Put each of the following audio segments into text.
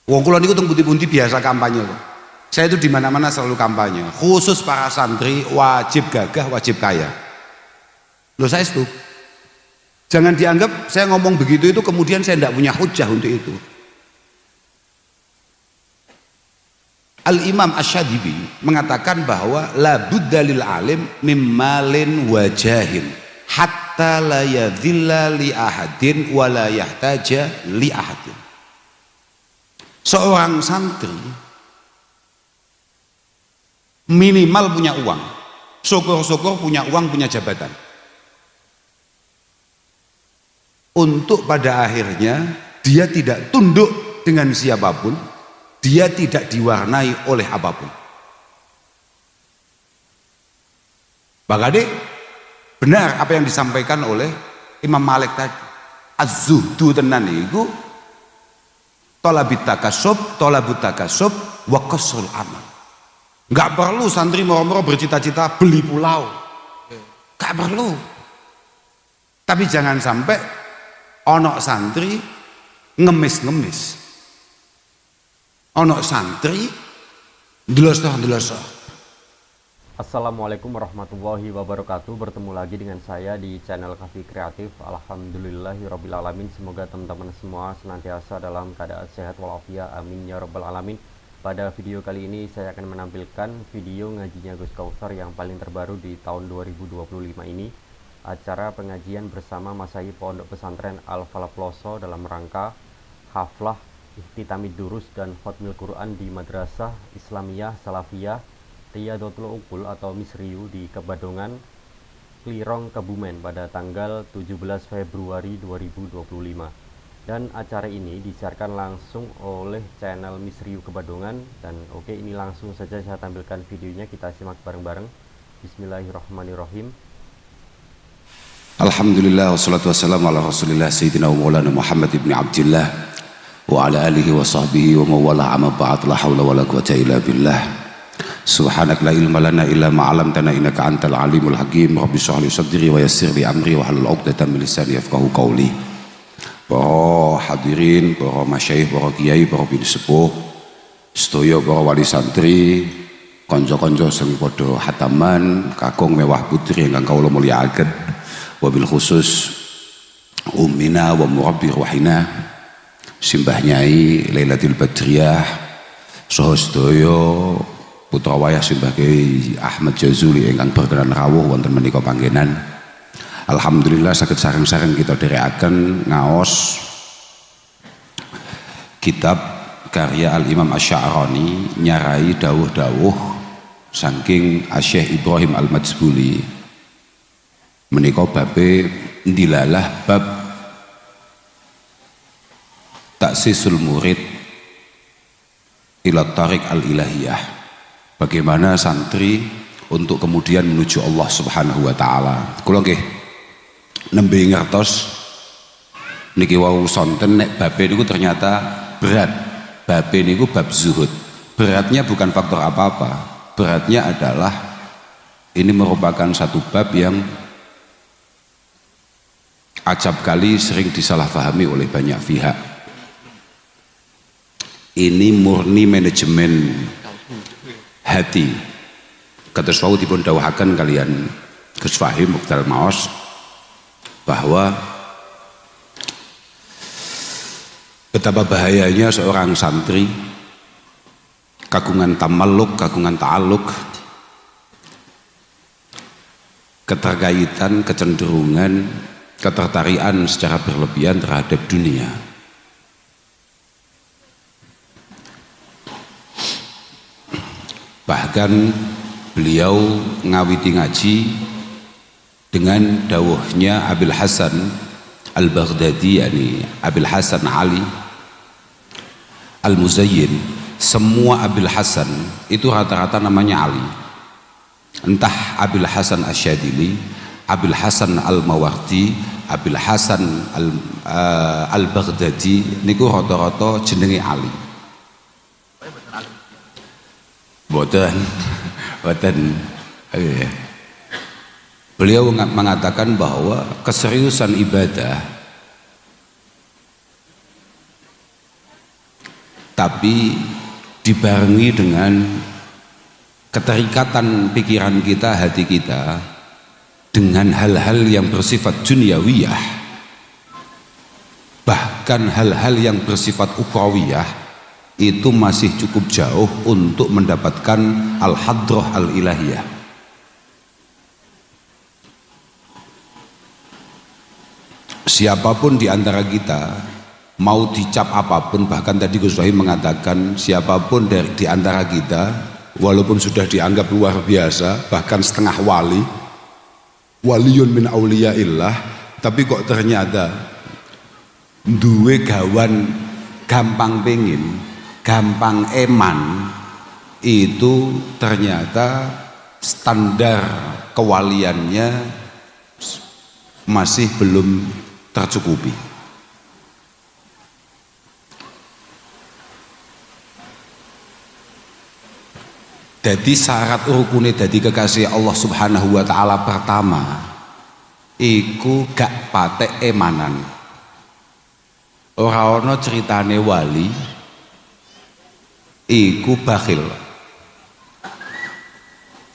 Wong kula niku teng pundi-pundi biasa kampanye kok. Saya itu di mana-mana selalu kampanye. Khusus para santri wajib gagah, wajib kaya. Loh saya itu. Jangan dianggap saya ngomong begitu itu kemudian saya tidak punya hujah untuk itu. Al-Imam Asy-Syadhibi mengatakan bahwa la budda lil alim mimmalin wajahin hatta la yadhilla li ahadin wa la yahtaja li ahadin. Seorang santri minimal punya uang, syukur-syukur punya uang, punya jabatan, untuk pada akhirnya dia tidak tunduk dengan siapapun, dia tidak diwarnai oleh apapun. Bagade benar apa yang disampaikan oleh Imam Malik tadi. Az-zuhdu tenan iku talabut takasub wa qasrul amal. Enggak perlu santri moro-moro bercita-cita beli pulau. Enggak perlu. Tapi jangan sampai ono santri ngemis-ngemis. Ono santri ndeloso-ndeloso. Assalamualaikum warahmatullahi wabarakatuh. Bertemu lagi dengan saya di channel Kafi Kreatif. Alhamdulillahirrabbilalamin. Semoga teman-teman semua senantiasa dalam keadaan sehat walafiat. Amin ya rabbal alamin. Pada video kali ini saya akan menampilkan video ngajinya Gus Kautsar yang paling terbaru di tahun 2025 ini. Acara pengajian bersama Masai Pondok Pesantren Al-Falah Ploso dalam rangka haflah Ihtitamid Durus dan Khatmil Quran di Madrasah Islamiyah Salafiyah Riyadhatul Uqul atau Misriyu di Kebadongan, Klirong, Kebumen pada tanggal 17 Februari 2025. Dan acara ini disiarkan langsung oleh channel Misriyu Kebadongan. Dan oke, ini langsung saja saya tampilkan videonya, kita simak bareng-bareng. Bismillahirrahmanirrahim. Alhamdulillah wassalatu wassalamu ala Rasulillah Sayyidina wa Maulana Muhammad ibn Abdillah wa ala alihi wa sahbihi wa mawala amma ba'd. La hawla wa la quwwata illa billah. Subhanak la ilma lana illa ma 'allamtana innaka antal alimul hakim. Rabbi shrah li sadri wa yassir li amri wa hlul 'uqdatam min lisani yafqahu qawli. Para hadirin, para masyayikh, para kiai, para bini sepuh, sedaya para wali santri, kanca-kanca sing padha hataman, kakung mewah putri ingkang kawula mulyakaken. Wabil khusus ummina wa murabbi ruhina Simbah Nyai Lailatul Badriyah saha sedaya putra wayah Simbah Kiai Ahmad Jazuli ingkang berkenan rawuh wonten menika panggenan. Alhamdulillah saged sareng-sareng kita dherekaken ngaos kitab karya Al-Imam Asy-Sya'rani nyarai dawuh-dawuh saking Syekh Ibrahim Al-Majbuli. Menika babe ndilalah bab taksisul murid ila tariq al-ilahiyah. Bagaimana santri untuk kemudian menuju Allah Subhanahu wa taala. Kula nggih nembe ngertos niki wau sonten nek babe niku ternyata berat. Babe niku bab zuhud. Beratnya bukan faktor apa-apa. Beratnya adalah ini merupakan satu bab yang acap kali sering disalahpahami oleh banyak pihak. Ini murni manajemen hati. Kados wau dipun dawuhaken kalian Gus Fahim Mukhtar Maos bahwa betapa bahayanya seorang santri kagungan tamalluk, kagungan ta'aluk, keterkaitan, kecenderungan, ketertarikan secara berlebihan terhadap dunia. Bahkan beliau ngawiti ngaji dengan dawuhnya Abil Hasan Al-Baghdadi, yakni Abil Hasan Ali Al-Muzayyin. Semua Abil Hasan itu rata-rata namanya Ali. Entah Abil Hasan Asy-Syadzili, Abil Hasan Al-Mawardi, Abil Hasan Al-Baghdadi niku rata-rata jenenge Ali. Boten. Beliau mengatakan bahwa keseriusan ibadah tapi dibarengi dengan keterikatan pikiran kita, hati kita dengan hal-hal yang bersifat dunyawiyah, bahkan hal-hal yang bersifat ukhrawiyah, itu masih cukup jauh untuk mendapatkan al-hadrah al-ilahiyah. Siapapun di antara kita mau dicap apapun, bahkan tadi Gus Wahid mengatakan siapapun di antara kita walaupun sudah dianggap luar biasa, bahkan setengah wali, waliyun min auliyaillah, tapi kok ternyata duwe gawan gampang pengin, gampang eman, itu ternyata standar kewaliannya masih belum tercukupi. Jadi syarat rukune dadi kekasih Allah Subhanahu wa taala pertama iku gak patek emanan. Ora ana ceritane wali iku bakhil.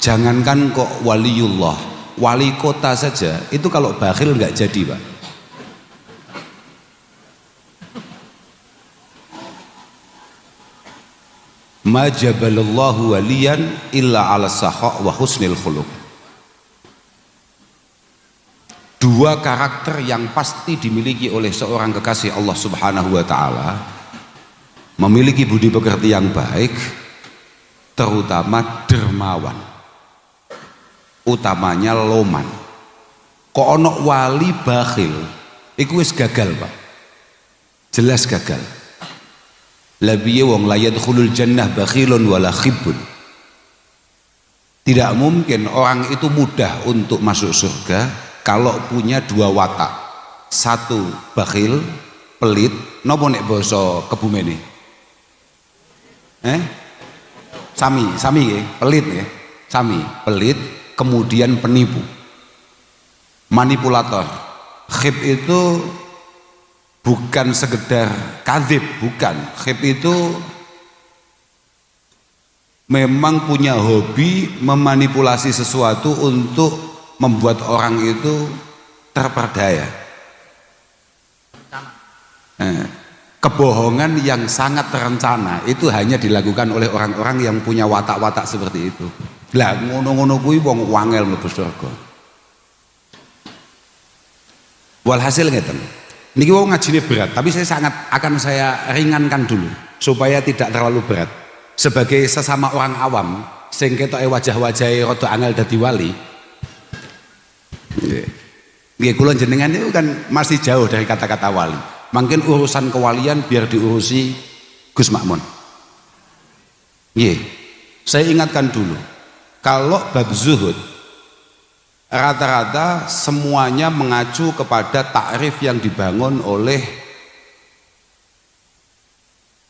Jangankan kok waliullah, wali kota saja itu kalau bakhil nggak jadi, Pak. Ma jabalallahu waliyan illa ala sakha wa husnil khuluq. Dua karakter yang pasti dimiliki oleh seorang kekasih Allah Subhanahu wa taala, memiliki budi pekerti yang baik, terutama dermawan, utamanya loman. Kok ono wali bakhil iku wis gagal, Pak. Jelas gagal. Labiye wong la yadkhulul jannah bakhilun wala khibbun. Tidak mungkin orang itu mudah untuk masuk surga kalau punya dua watak. Satu bakhil, pelit, napa nek basa Kebumen? Sami nggih, pelit nggih. Sami, pelit, kemudian penipu. Manipulator. Khib itu bukan sekedar kadzib, bukan. Khib itu memang punya hobi memanipulasi sesuatu untuk membuat orang itu terperdaya. Kebohongan yang sangat terencana itu hanya dilakukan oleh orang-orang yang punya watak-watak seperti itu. Lah ngono-ngono kuwi wong wangel mlebu surga. Walhasil ngeten. Niki wong ngajine berat, tapi akan saya ringankan dulu supaya tidak terlalu berat. Sebagai sesama orang awam sing ketoke wajah-wajahe rada angel dadi wali. Nggih, kula jenengan itu kan masih jauh dari kata-kata wali. Mungkin urusan kewalian biar diurusi Gus Makmun. Nggih. Saya ingatkan dulu. Kalau bab zuhud rata-rata semuanya mengacu kepada takrif yang dibangun oleh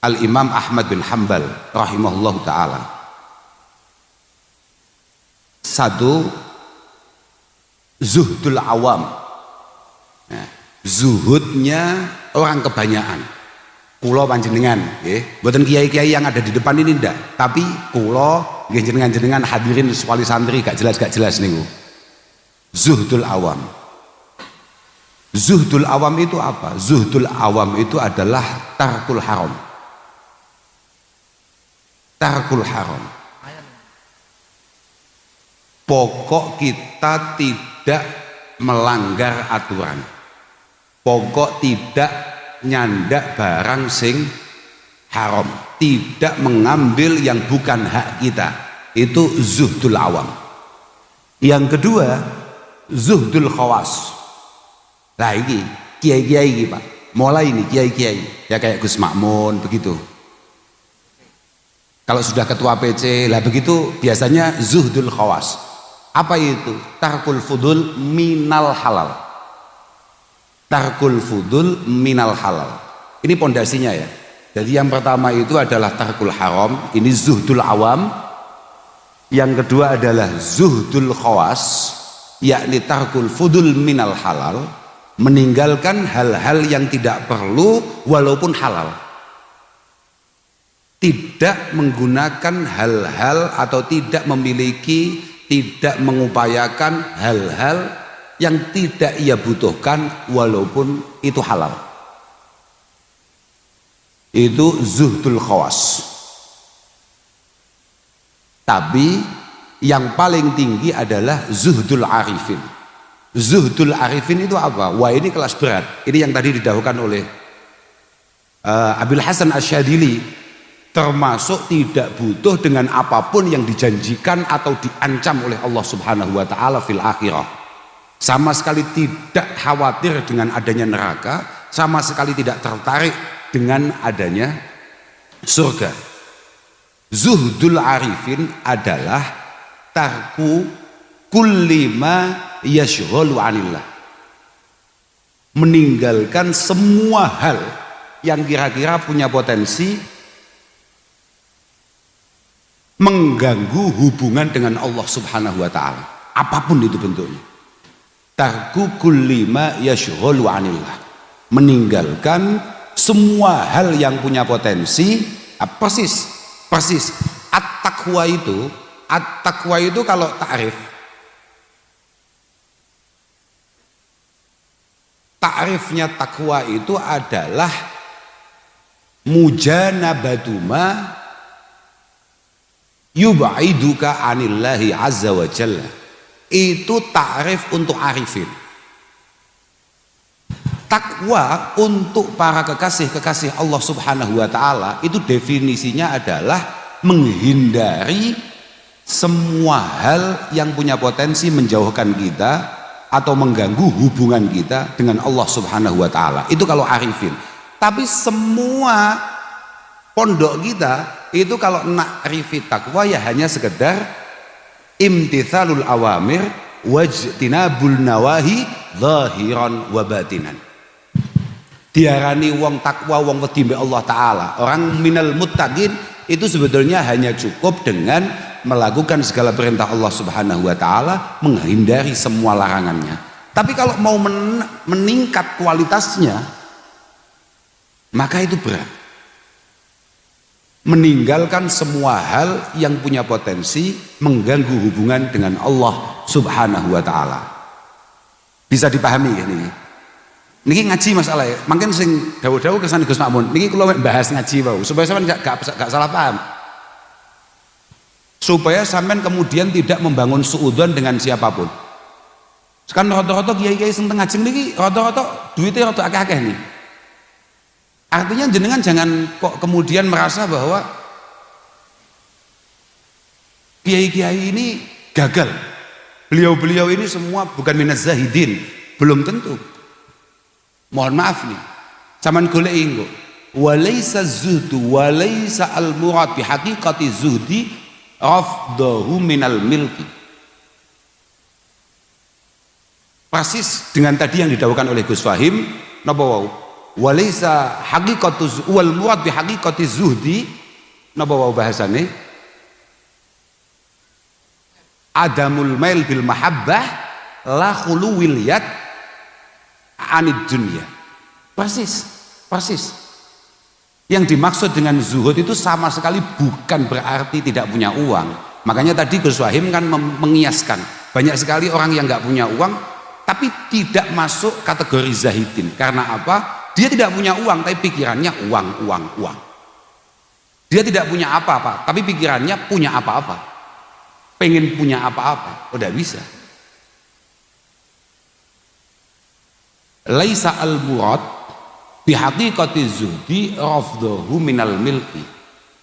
Al-Imam Ahmad bin Hanbal rahimahullah ta'ala. Satu, zuhdul awam. Nah, zuhudnya orang kebanyakan. Kulo panjenengan, buatan kiai-kiai yang ada di depan ini ndak, tapi kulo jenengan-jenengan hadirin wali santri gak jelas niku. Zuhdul awam. Zuhdul awam itu apa? Zuhdul awam itu adalah tarkul haram. Tarkul haram. Pokok kita tidak melanggar aturan. Pokok tidak nyandak barang sing haram. Tidak mengambil yang bukan hak kita. Itu zuhdul awam. Yang kedua, zuhdul khawas. Lah ini kiai-kiai ini, Pak. Mulai ini kiai-kiai ya kayak Gus Makmun begitu. Kalau sudah ketua PC lah begitu biasanya zuhdul khawas. Apa itu? Tarkul fudul minal halal. Tarkul fudul minal halal. Ini pondasinya ya. Jadi yang pertama itu adalah tarkul haram, ini zuhdul awam. Yang kedua adalah zuhdul khawas, yakni tarkul fudul minal halal, meninggalkan hal-hal yang tidak perlu walaupun halal. tidak menggunakan hal-hal atau tidak mengupayakan hal-hal yang tidak ia butuhkan walaupun itu halal. Itu zuhdul khawas. Tapi yang paling tinggi adalah zuhdul arifin. Zuhdul arifin itu apa? Wah, ini kelas berat. Ini yang tadi didahulukan oleh Abil Hasan Asyadili, termasuk tidak butuh dengan apapun yang dijanjikan atau diancam oleh Allah Subhanahu wa taala fil akhirah. Sama sekali tidak khawatir dengan adanya neraka, sama sekali tidak tertarik dengan adanya surga. Zuhdul arifin adalah tarku kulli ma yashghalu anillah. Meninggalkan semua hal yang kira-kira punya potensi mengganggu hubungan dengan Allah Subhanahu wa taala, apapun itu bentuknya. Tarku kulli ma yashghalu anillah. Meninggalkan semua hal yang punya potensi persis at-taqwa itu kalau takrifnya takwa itu adalah mujanabatuma yub'iduka anillahi azza wa jalla. Itu takrif untuk arifin. Takwa untuk para kekasih-kekasih Allah Subhanahu wa taala itu definisinya adalah menghindari semua hal yang punya potensi menjauhkan kita atau mengganggu hubungan kita dengan Allah Subhanahu wa taala. Itu kalau arifin. Tapi semua pondok kita itu kalau na'rifi takwa ya hanya sekedar imtithalul awamir wajtinabul nawahi zahiran wa batinan. Diarani wong takwa, wong wedi mbek Allah taala, orang minal muttaqin, itu sebetulnya hanya cukup dengan melakukan segala perintah Allah Subhanahu wa taala, menghindari semua larangannya. Tapi kalau mau meningkat kualitasnya, maka itu berat. Meninggalkan semua hal yang punya potensi mengganggu hubungan dengan Allah Subhanahu wa taala. Bisa dipahami ya ini? Niki ngaji masalah ya. Mungkin sing dawuh-dawuh kesan Gus Makmun. Niki kula bahas ngaji wau supaya sampean gak salah paham. Supaya sampean kemudian tidak membangun suudzon dengan siapapun. Sekarang rata-rata kiai-kiai sing teng ngajeng niki rata-rata duitnya rata akeh-akeh nih. Artinya jenengan jangan kok kemudian merasa bahwa kiai-kiai ini gagal. Beliau-beliau ini semua bukan minaz zahidin, belum tentu. Mohon maaf nih, zaman goleki engko. Walaysa zuhdu walaysa al-murad bi haqiqati zuhdi afdahu minal milki. Persis dengan tadi yang didawuhkan oleh Gus Fahim, napa wau? Walaysa haqiqatu wal murad bi haqiqati zuhdi, napa wau bahasane? Adamul mail bil mahabbah la khuluwil yad anid dunya. Persis. Yang dimaksud dengan zuhud itu sama sekali bukan berarti tidak punya uang. Makanya tadi Gus Wahim kan mengiaskan banyak sekali orang yang nggak punya uang tapi tidak masuk kategori zahidin. Karena apa? Dia tidak punya uang tapi pikirannya uang. Dia tidak punya apa-apa tapi pikirannya punya apa-apa. Pengen punya apa-apa, udah bisa. Laisa al-murad bi haqiqati zuhdi rafdahu minal milki.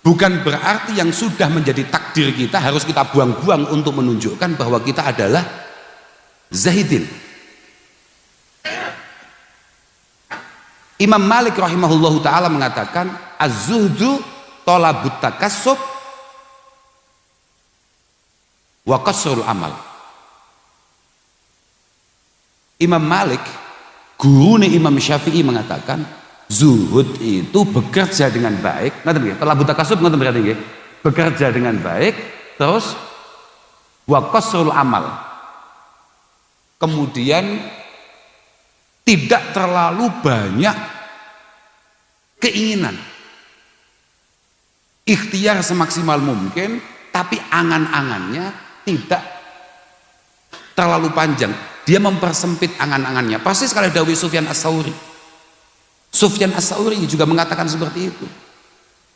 Bukan berarti yang sudah menjadi takdir kita harus kita buang-buang untuk menunjukkan bahwa kita adalah zahidin. Imam Malik rahimahullahu taala mengatakan az-zuhdu talabut takassub wa qasrul amal. Imam Malik, guru Imam Syafi'i, mengatakan zuhud itu bekerja dengan baik. Nanti nggih, talabut takasub nanti berarti nggih. Bekerja dengan baik, terus wa qasrul amal. Kemudian tidak terlalu banyak keinginan. ikhtiar semaksimal mungkin, tapi angan-angannya tidak terlalu panjang. Dia mempersempit angan-angannya. Persis sekali dawuh Sufyan Ats-Tsauri. Sufyan Ats-Tsauri juga mengatakan seperti itu.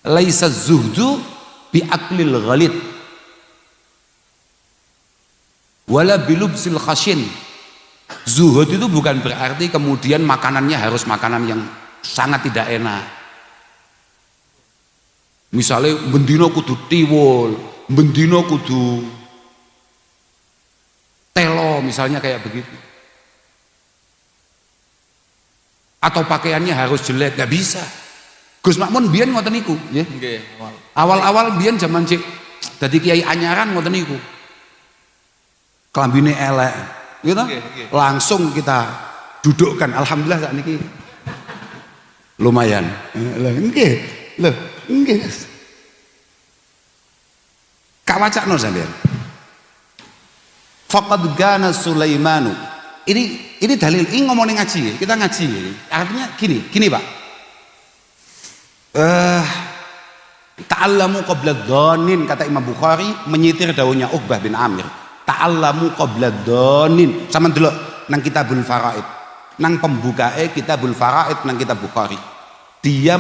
Laisa zuhdu bi aklil ghalid wala bilubsil khashin. Zuhud itu bukan berarti kemudian makanannya harus makanan yang sangat tidak enak. Misalnya bendino kudu tiwul, bendino kudu telo, misalnya kayak begitu. Atau pakaiannya harus jelek, gak bisa. Gus Makmun biyen ngoten niku, nggih. Nggih, awal-awal biyen zaman cek dadi kiai anyaran ngoten niku. Klambine elek, gitu. Langsung kita dudukkan. Alhamdulillah sak niki lumayan. Lah nggih. Loh, nggih. Kak wacakno sampean. Faqad gana Sulaimanu. Ini dalil, ini ngomongin ngaji, kita ngaji. Artinya gini Pak. Ta'allamu qabla dhanin, kata Imam Bukhari menyitir daunnya Uqbah bin Amir. Ta'allamu qabla dhanin. Sama dulu nang Kitabul Faraid. Nang pembukae Kitabul Faraid nang Kitab Bukhari. Beliau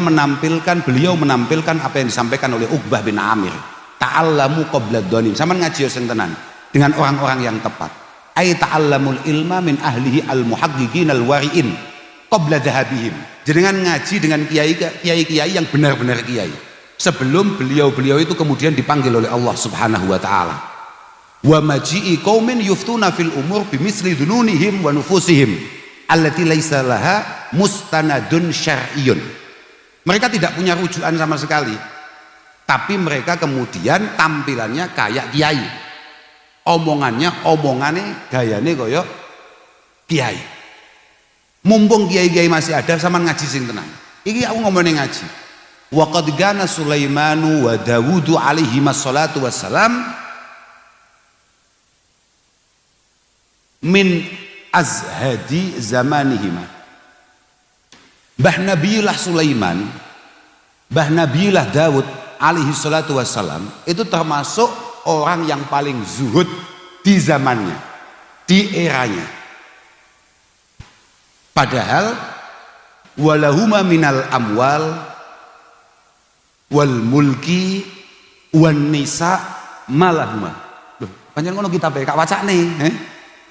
menampilkan apa yang disampaikan oleh Uqbah bin Amir. Ta'allamu qabla dhanin. Sama ngaji sing tenan dengan orang-orang yang tepat. Ai ta'allamul ilma min ahlihi al-muhaqqiqin al-wari'in qabla dhahabihim. Jenengan ngaji dengan kiai-kiai yang benar-benar kiai sebelum beliau itu kemudian dipanggil oleh Allah Subhanahu wa taala. Wa maji'i qaumin yuftuna fil umur bimisli dununihim wa nufusihim allati laisa laha mustanadun syar'iyyun. Mereka tidak punya rujukan sama sekali, tapi mereka kemudian tampilannya kayak kiai, omongannya gayane koyo kiai. Mumpung kiai-kiai masih ada, sama ngaji sing tenang. Iki aku ngomongin ngaji. Wa qad gana Sulaimanu wa Dawudu alaihi wassalatu wassalam min azhadi zamanihima. Mbah Nabiullah Sulaiman, Mbah Nabiullah Dawud alaihi salatu wassalam itu termasuk orang yang paling zuhud di zamannya, di eranya. Padahal walahuma minal amwal wal mulki wan nisa malahuma. Loh, pancen ngono kitabe kak wacane,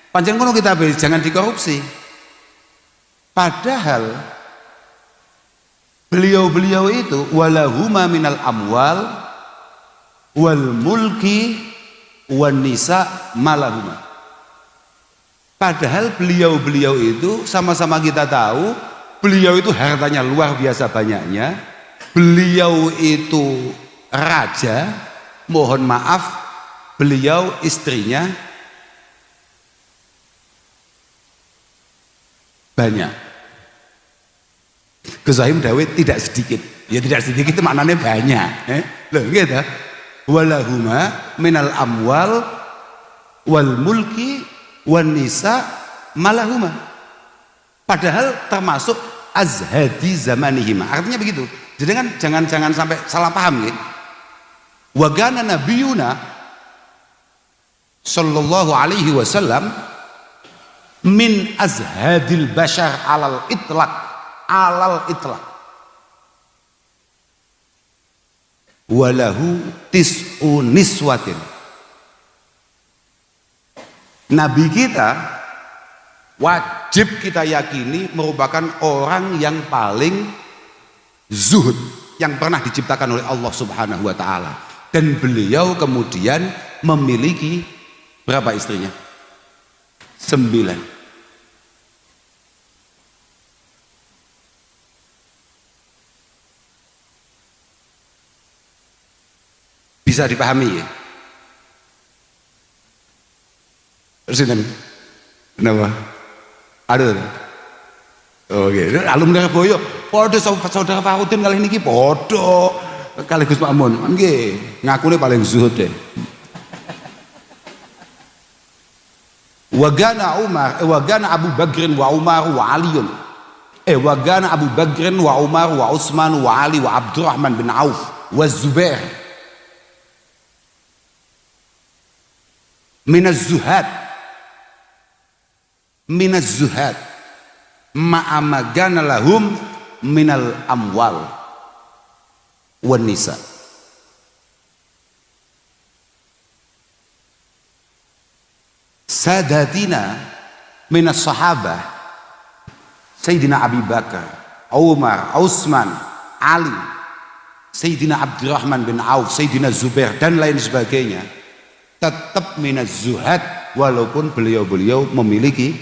pancen ngono kitabe, jangan dikorupsi. Padahal beliau-beliau itu walahuma minal amwal wal mulki wan nisa malahuma. Padahal beliau-beliau itu sama-sama kita tahu, beliau itu hartanya luar biasa banyaknya. Beliau itu raja, mohon maaf, beliau istrinya banyak. Gus Zahim Dawid tidak sedikit. Ya tidak sedikit itu maknanya banyak. Loh gitu. Walahuma minal amwal wal mulki wan nisa malahuma. Padahal termasuk azhadi zamanihima. Artinya begitu. Jadi kan jangan sampai salah paham ya. Wa gana nabiyuna sallallahu alaihi wasallam min azhadil bashar alal itlaq walahu tis'u niswatin. Nabi kita wajib kita yakini merupakan orang yang paling zuhud yang pernah diciptakan oleh Allah Subhanahu wa taala, dan beliau kemudian memiliki berapa istrinya? 9. Bisa dipahami ya? Sinten? Kenapa? Aduh. Oke, alumni Boyo, podo saudara Farudin kali niki podo kali Gus Makmun. Nggih, ngakune paling zuhud deh. Wagana Umar, wagana Abu Bakrin wa Umar wa Aliun. Wagana Abu Bakrin wa Umar wa Utsman wa Ali wa Abdurrahman bin Auf wa Zubair minaz zuhad ma'amagana lahum minal amwal wan nisa. Sadatina minas sahabah Sayyidina Abi Bakar, Umar, Utsman, Ali, Sayyidina Abdurrahman bin Auf, Sayyidina Zubair dan lain sebagainya tetap minaz zuhad, walaupun beliau-beliau memiliki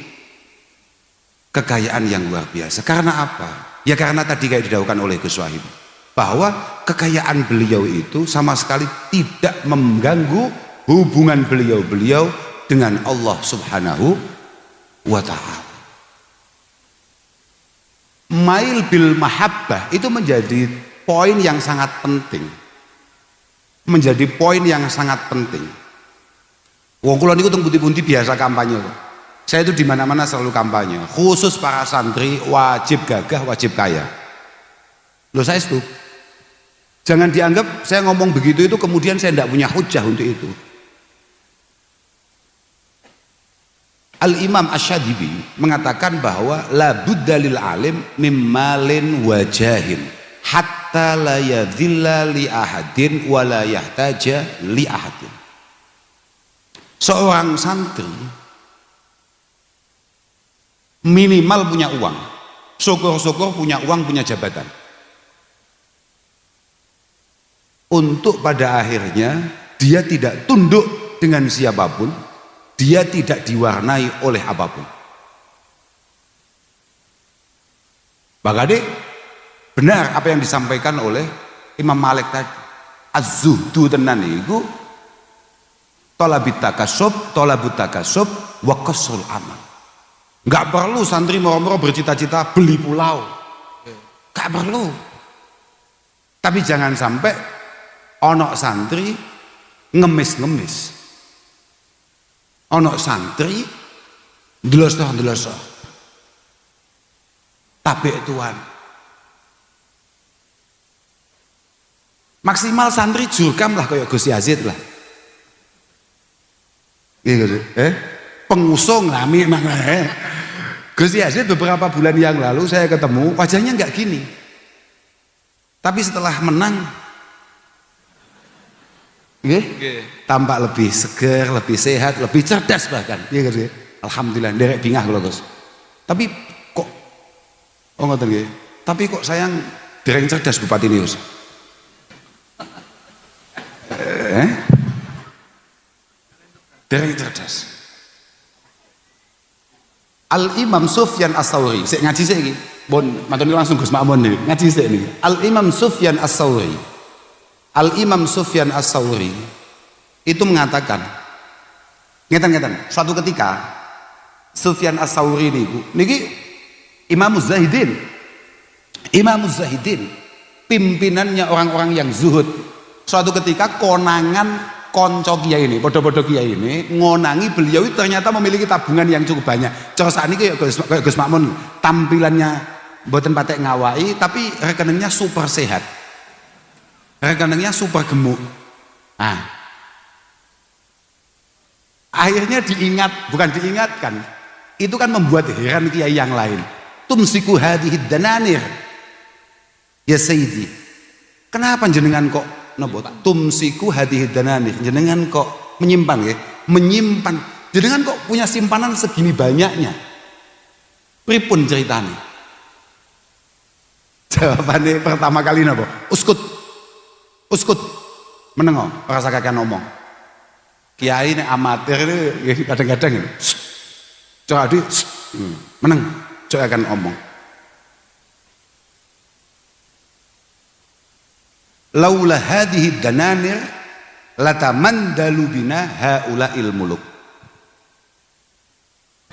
kekayaan yang luar biasa. Karena apa? Ya karena tadi kayak didahulukan oleh Gus Wahid, bahwa kekayaan beliau itu sama sekali tidak mengganggu hubungan beliau-beliau dengan Allah Subhanahu wa ta'ala. Mail bil mahabbah itu menjadi poin yang sangat penting. Menjadi poin yang sangat penting. Wong kula niku teng pundi-pundi biasa kampanye. Saya itu di mana-mana selalu kampanye. Khusus para santri wajib gagah, wajib kaya. Loh saya itu. Jangan dianggap saya ngomong begitu itu kemudian saya tidak punya hujah untuk itu. Al-Imam Asy-Syadibi mengatakan bahwa la budda lil alim mimmalin wajahin hatta la yadhilla li ahadin wa la yahtaja li ahadin. Seorang santri minimal punya uang, syukur-syukur punya uang, punya jabatan, untuk pada akhirnya dia tidak tunduk dengan siapapun, dia tidak diwarnai oleh apapun. Bagade benar apa yang disampaikan oleh Imam Malik tadi. Az-zuhdu tenan iku talabut takasub wa qasrul amal. Enggak perlu santri moro-moro bercita-cita beli pulau. Enggak perlu. Tapi jangan sampai ono santri ngemis-ngemis. Ono santri ndeloso. Tabek Tuhan. Maksimal santri jurkam lah kayak Gus Yazid lah. Gitu, pengusung lah memang. Gus Yazid beberapa bulan yang lalu saya ketemu, wajahnya nggak gini. Tapi setelah menang, tampak lebih segar, lebih sehat, lebih cerdas bahkan. Gitu. Alhamdulillah, derek bingah kalau Gus. Tapi kok, tapi kok sayang dereng cerdas Bupati Nius. Dereng cerdas. Al-Imam Sufyan As-Tsauri, saya ngaji saya ini, bon, matoni langsung Gus Makmun nih, ngaji saya ini. Al-Imam Sufyan As-Tsauri, Al-Imam Sufyan As-Tsauri itu mengatakan, ngeten, suatu ketika Sufyan As-Tsauri niki Imam Zahidin, pimpinannya orang-orang yang zuhud. Suatu ketika konangan konco kiai ini, podo-podo kiai ini ngonangi beliau itu ternyata memiliki tabungan yang cukup banyak. Cara saat ini kayak Gus Makmun, tampilannya mboten patek ngawai, tapi rekeningnya super sehat, rekeningnya super gemuk. Nah, akhirnya bukan diingatkan, itu kan membuat heran kiai yang lain. Tumsiku hadhid dananir ya Sayyidi, kenapa jenengan kok nopo tumsiku hadhid dananir, jenengan kok menyimpan jenengan kok punya simpanan segini banyaknya, pripun ceritanya? Jawabannya pertama kali nopo uskut menengo, rasa kakek ngomong kiai ini amatir ini kadang-kadang coba di meneng coba akan ngomong. Laula hadhihi dananir latamandalu bina haula'il muluk.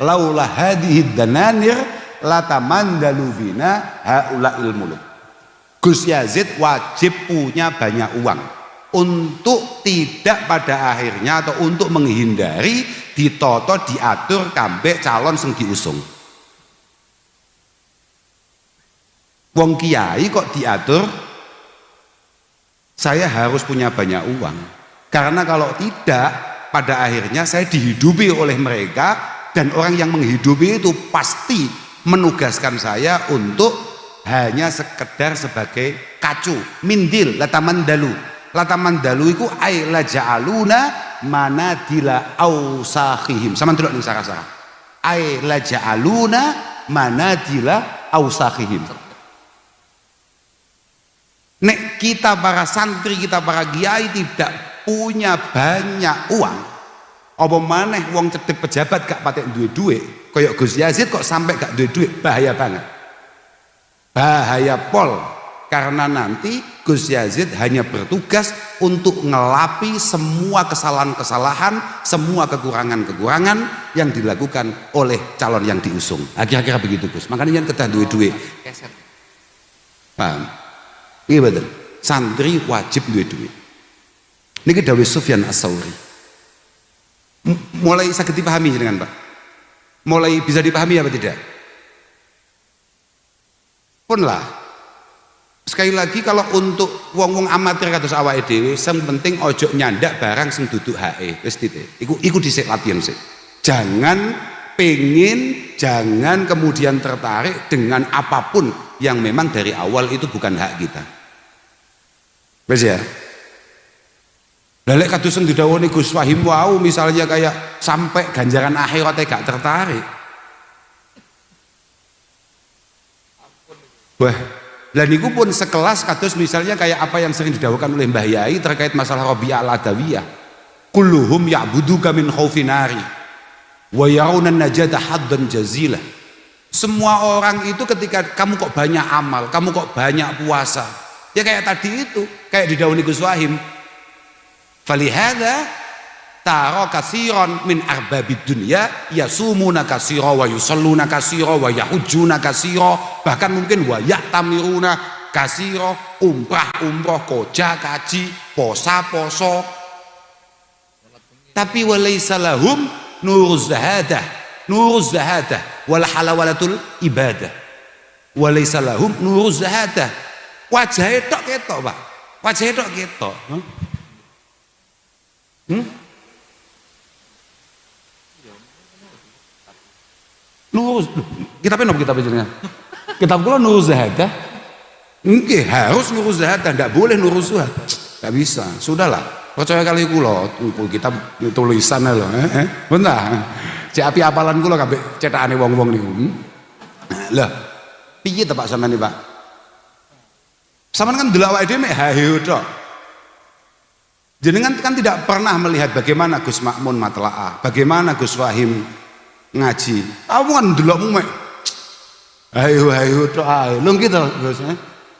Laula hadhihi dananir latamandalu bina haula'il muluk. Gus Yazid wajib punya banyak uang untuk tidak pada akhirnya atau untuk menghindari ditoto diatur kambek calon sing diusung. Wong kiai kok diatur saya harus punya banyak uang. Karena kalau tidak, pada akhirnya saya dihidupi oleh mereka, dan orang yang menghidupi itu pasti menugaskan saya untuk hanya sekedar sebagai kacu, mindil, latamandalu. Latamandalu itu ay la ja'aluna manadila ausakhihim. Sama delok ning sarah-sarah. Ay la ja'aluna manadila ausakhihim. Nek kita para santri, kita para kiai tidak punya banyak uang, apa maneh wong cedek pejabat gak patek duwe duit, kayak Gus Yazid kok sampai gak duwe duit, bahaya banget. Bahaya pol, karena nanti Gus Yazid hanya bertugas untuk ngelapi semua kesalahan-kesalahan, semua kekurangan-kekurangan yang dilakukan oleh calon yang diusung. Kira-kira begitu Gus. Makanya yang kedah duwe duit. Paham? Iya betul. Santri wajib duwe duit. Niki dawuh Sufyan Ats-Tsauri. Mulai saged dipahami jenengan, Pak? Mulai bisa dipahami apa tidak? Pun lah. Sekali lagi kalau untuk wong-wong amatir kados awake dhewe, sing penting ojo nyandak barang sing duduk hae. Wis titik. Iku dhisik latihan sik. Jangan pengen, jangan kemudian tertarik dengan apapun yang memang dari awal itu bukan hak kita. Wis ya. Lelek kados sing didhawuhi Gus Fahim wau misalnya kayak sampai ganjaran akhiratnya gak tertarik. Wah, lan niku pun sekelas kados misalnya kayak apa yang sering didhawuhkan oleh Mbah Yai terkait masalah Rabi'ah al-Adawiyah. Kulluhum ya'buduka min khaufin nari wa yarawna najata haddan jazilah. Semua orang itu ketika kamu kok banyak amal, kamu kok banyak puasa, ya kayak tadi itu, kayak didhawuhi Gus Fahim. Falihada taro kasiron min arbabid dunya yasumuna kasira wa yusalluna kasira wa yahujjuna kasira, bahkan mungkin wa ya'tamiruna kasira, umrah koja kaji, poso, tapi walaysa lahum nuruz zahadah wal halawalatul ibadah, walaysa lahum nuruz zahadah. Wajahe tok ketok, Pak, wajahe tok ketok. Nuruz, kitabnya nopo kitabnya jenengan? Kitab kula nuruz zahadah. Nggih, harus nuruz zahadah, ndak boleh nuruz zuhad. Enggak bisa. Sudahlah, percaya kali kula, kitab tulisan lho, bentar. Cek api apalan kula kabeh cetakane wong-wong niku. Lah, piye to Pak sampean iki, Pak? Sampean kan delok awake dhewe mek hayu tok. Jenengan kan tidak pernah melihat bagaimana Gus Makmun matlaah, bagaimana Gus Fahim ngaji. Kamu kan delokmu mek hayu tok ae. Lho gitu Gus.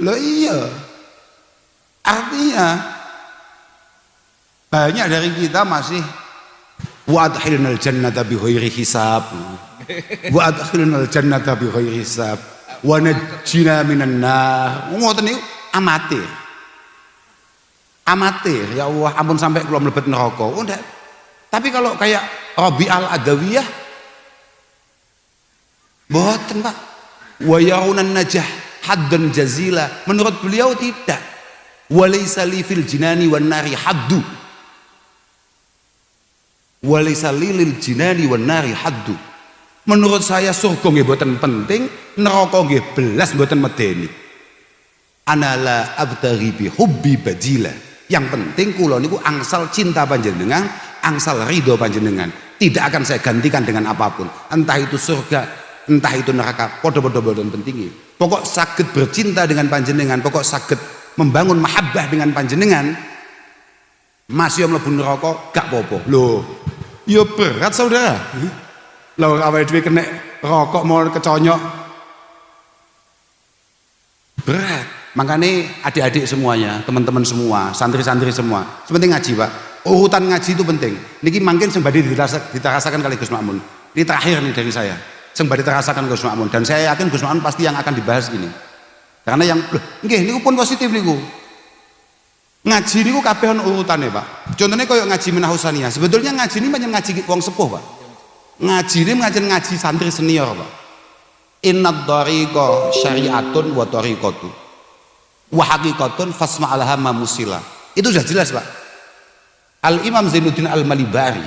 Lho iya. Artinya banyak dari kita masih wa adkhilnal jannata bi ghairi hisab. Wa adkhilnal jannata bi ghairi hisab. Wa najjina minan nar. Ngoten niku amatir. Amatir, ya Allah, ampun sampai kula mlebet neraka. Oh enggak. Tapi kalau kayak Rabi'ah al-Adawiyah mboten, Pak. Wa yaunan najah haddan jazila. Menurut beliau tidak. Walaysa li fil jinani wan nari haddu. Walaysa lil jinani wan nari haddu. Menurut saya surga nggih mboten penting, neraka nggih belas mboten medeni. Anala abtaghi bi hubbi badila. Yang penting kula niku angsal cinta panjenengan, angsal ridho panjenengan. Tidak akan saya gantikan dengan apapun. Entah itu surga, entah itu neraka, podo-podo boten pentingi. Pokok saged bercinta dengan panjenengan, pokok saged membangun mahabbah dengan panjenengan. Masih mlebu neraka gak apa-apa. Lho, ya berat saudara. Lho awake dhewe kena rokok mau keconyok. Berat. Makanya adik-adik semuanya, teman-teman semua, santri-santri semua, sepenting ngaji, Pak. Urutan ngaji itu penting. Niki mungkin sembari dirasakan kali Gus Makmun. Ini terakhir nih dari saya. Sembari dirasakan Gus Makmun, dan saya yakin Gus Makmun pasti yang akan dibahas ini. Karena yang nggih niku pun positif niku. Ngaji niku kabeh ono urutane, Pak. Contohnya koyo ngaji Minahus-Saniyah. Sebetulnya ngaji ini banyak ngaji wong sepuh, Pak. Ngaji ini ngaji santri senior, Pak. Innad dhariqa syari'atun wa thariqatu. wa haqiqatun fasma'alaha ma musila. Itu sudah jelas, Pak. Al-Imam Zainuddin Al-Malibari,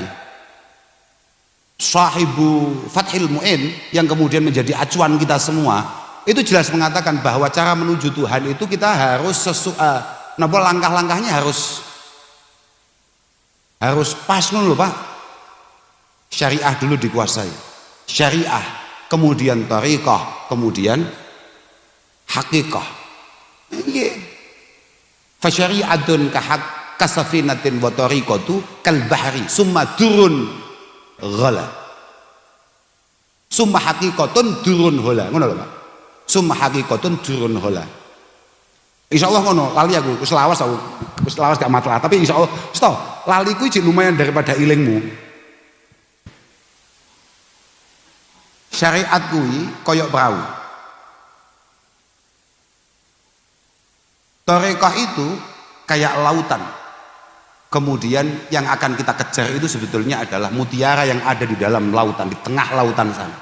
sahibu Fathil Mu'in, yang kemudian menjadi acuan kita semua, itu jelas mengatakan bahwa cara menuju Tuhan itu kita harus langkah-langkahnya harus pas dulu, Pak. Syariah dulu dikuasai, syariah, kemudian thariqah, kemudian hakikah. Fa syari'atun kasafinatin wa thariqatu kal bahri summa durun ghala. Summa haqiqatun durun ghala. Ngono lho, Pak. Summa haqiqatun durun ghala. Insyaallah ngono, lali aku wis lawas gak masalah, tapi insyaallah lali ku iki lumayan daripada ilingmu. Syariat kuwi koyok perahu. Thariqah itu kayak lautan. Kemudian yang akan kita kejar itu sebetulnya adalah mutiara yang ada di dalam lautan, di tengah lautan sana.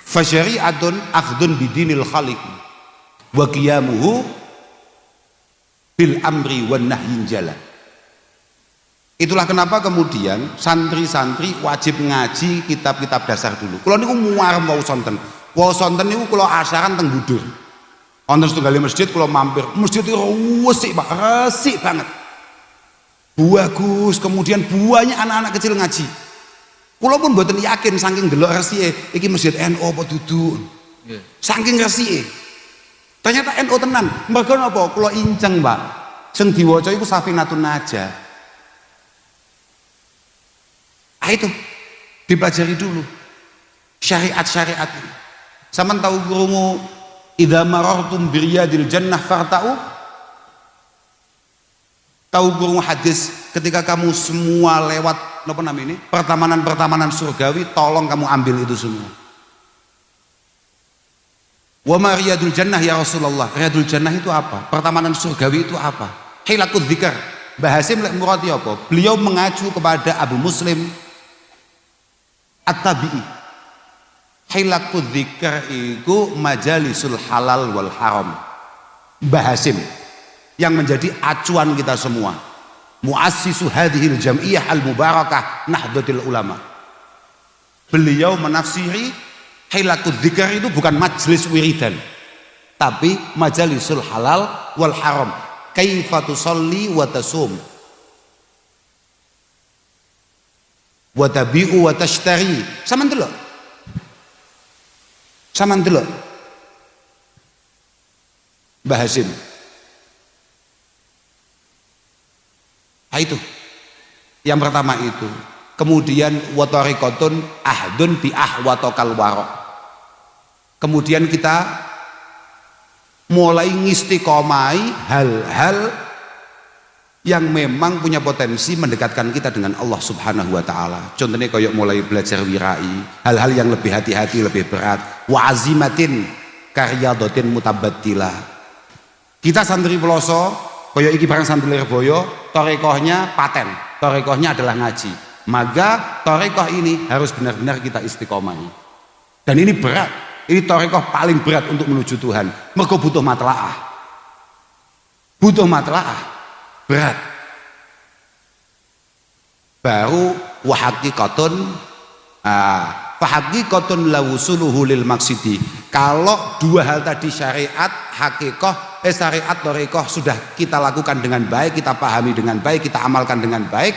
Fasyari'atun akhdun bidinil khaliq wa qiyamuhu bil amri wan nahyin jala. Itulah kenapa kemudian santri-santri wajib ngaji kitab-kitab dasar dulu. Kula niku muarep wau sonten. Wau sonten niku kula asaran teng Budur. Wonten setunggal masjid kula mampir. Masjid itu resik, Pak, resik banget. Bagus, kemudian banyak anak-anak kecil ngaji. Kula pun mboten yakin saking delok resike iki masjid NU apa dudu. Saking resike. Ternyata NU tenan. Mergo napa? Kula inceng, Pak. Sing diwaca iku Safinatun Najah. Itu dipelajari dulu syariat-syariat. Sampeyan tahu krungu idza marartum biryadil jannah farta'u? Tahu krungu hadis ketika kamu semua lewat apa namanya ini? Pertamanan-pertamanan surgawi, tolong kamu ambil itu semua. Wa ma riyadul jannah ya Rasulullah? Riyadul jannah itu apa? Pertamanan surgawi itu apa? Hilakul dzikr. Mbah Hasim lek murati apa? Beliau mengacu kepada Abu Muslim At-Tabi'i. Hilakul dzikr itu majalisul halal wal haram. Mbah Hasim yang menjadi acuan kita semua, muassisu hadhil jam'iyah al-mubarakah Nahdlatul Ulama. Beliau menafsiri hilakul dzikr itu bukan majelis wiridan, tapi majalisul halal wal haram. Kaifa tusalli wa tasum wa tabi'u wa tashtari. Sampeyan delok Mbah Hasim. Itu yang pertama itu. Kemudian wa tariqatun ahdun bi ahwatokal waro. Kemudian kita mulai ngistiqomai hal-hal yang memang punya potensi mendekatkan kita dengan Allah Subhanahu wa taala. Contohnya kayak mulai belajar wirai, hal-hal yang lebih hati-hati, lebih berat. Wa azimatin karyadatin mutabattilah. Kita santri Peloso, kayak iki barang santri Lirboyo, thariqahnya paten. Thariqahnya adalah ngaji. Maka thariqah ini harus benar-benar kita istiqomai. Dan ini berat. Ini thariqah paling berat untuk menuju Tuhan. Mergo butuh matlaah. Butuh matlaah. Berat. Baru wa haqiqatun fa haqiqatun la wusuluhu lil maqsidi. Kalau dua hal tadi syariat, hakikah, syariat thariqah sudah kita lakukan dengan baik, kita pahami dengan baik, kita amalkan dengan baik,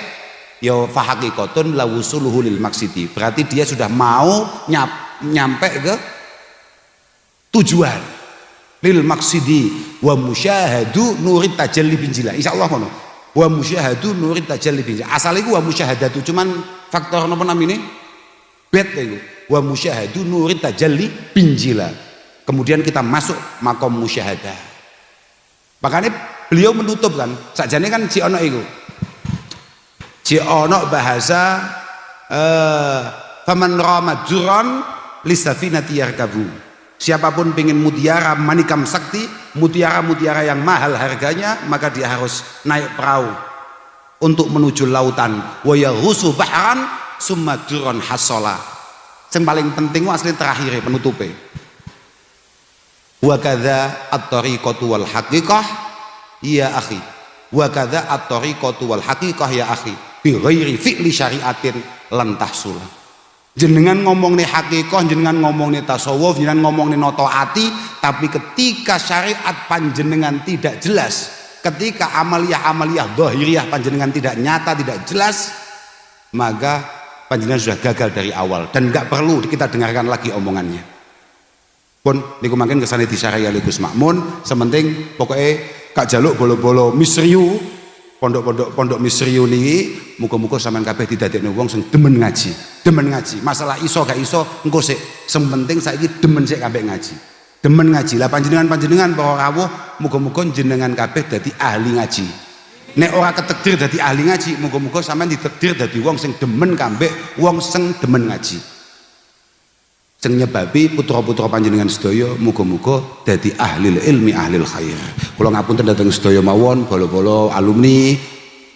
ya fa haqiqatun la wusuluhu lil maqsidi. Berarti dia sudah mau nyampe ke tujuan. Lil maksidi wa musyahadu nurid tajalli binjila. Insyaallah ngono. Wa musyahadu nurid tajalli binjila. Asal iku wa musyahadatu, cuman faktor napa namine? Bet iku. Wa musyahadu nurid tajalli binjila. Kemudian kita masuk makom musyahadah. Makanya beliau menutup kan, sakjane kan ji ono iku. Ji ono bahasa faman rama juran lisafinati yarkabu. Siapapun pengen mutiara manikam sakti, mutiara-mutiara yang mahal harganya, maka dia harus naik perahu untuk menuju lautan. Wa yaghusu bahran summa duron hasola. Yang paling penting asli terakhir penutupnya. Wa kadza at-tariqatu wal haqiqah ya akhi. Wa kadza at-tariqatu wal haqiqah ya akhi. Bi ghairi fi'li syari'atin lan tahsul. Jenengan ngomong nih hakikoh, jenengan ngomong nih tasawuf, jenengan ngomong nih noto ati, tapi ketika syariat panjenengan tidak jelas, ketika amaliyah dhahiriyah panjenengan tidak nyata, tidak jelas, maka panjenengan sudah gagal dari awal dan nggak perlu kita dengarkan lagi omongannya. Pun niku mangken kesane disarai oleh Gus Makmun, sementing pokoknya kak jaluk bolo-bolo misriu, pondok misriu niki muga-muga sampean kabeh didadekno wong sing demen ngaji. Masalah iso gak iso engko sik, sementing saiki demen sik kabeh ngaji. Demen ngaji. Lah panjenengan para rawuh muga-muga jenengan kabeh dadi ahli ngaji. Nek ora ketekdir dadi ahli ngaji, muga-muga sampean ditekdir dadi wong sing demen kambek, wong sing demen ngaji. Sing nyebabi putra-putra panjenengan sedaya muga-muga dadi ahli ilmi, ahli khair. Kula ngapunten dhateng sedaya mawon, bolo-bolo alumni,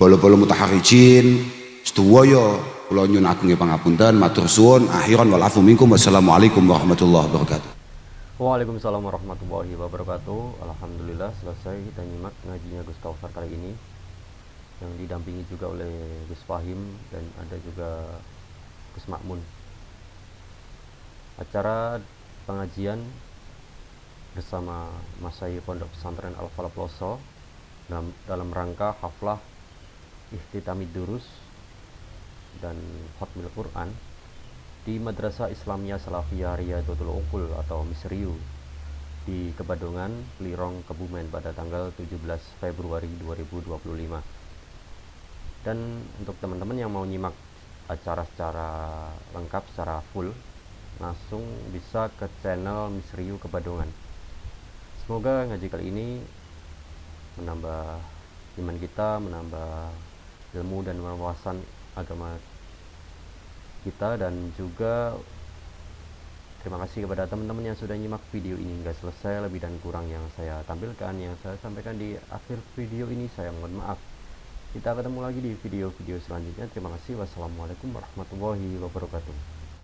bolo-bolo mutaharrijin, sedaya kula nyuwun agung pangapunten, matur suwun, akhiran wal afu minkum. Wassalamualaikum warahmatullahi wabarakatuh. Waalaikumsalam warahmatullahi wabarakatuh. Alhamdulillah selesai kita nyimak ngajinya Gus Taufar kali ini, yang didampingi juga oleh Gus Fahim dan ada juga Gus Makmun. Acara pengajian bersama Masai Pondok Pesantren Al-Falah Ploso dalam rangka haflah Ihtitamid Durus dan Khatmil Quran di Madrasah Islamiyah Salafiyah Riyadhatul Uqul atau Misriu di Kebadongan, Plirong, Kebumen pada tanggal 17 Februari 2025. Dan untuk teman-teman yang mau nyimak acara secara lengkap, secara full, langsung bisa ke channel Misriu Kebadongan. Semoga ngaji kali ini menambah iman kita, menambah ilmu dan wawasan agama kita, dan juga terima kasih kepada teman-teman yang sudah nyimak video ini hingga selesai. Lebih dan kurang yang saya tampilkan, yang saya sampaikan di akhir video ini, saya mohon maaf. Kita ketemu lagi di video-video selanjutnya. Terima kasih. Wassalamualaikum warahmatullahi wabarakatuh.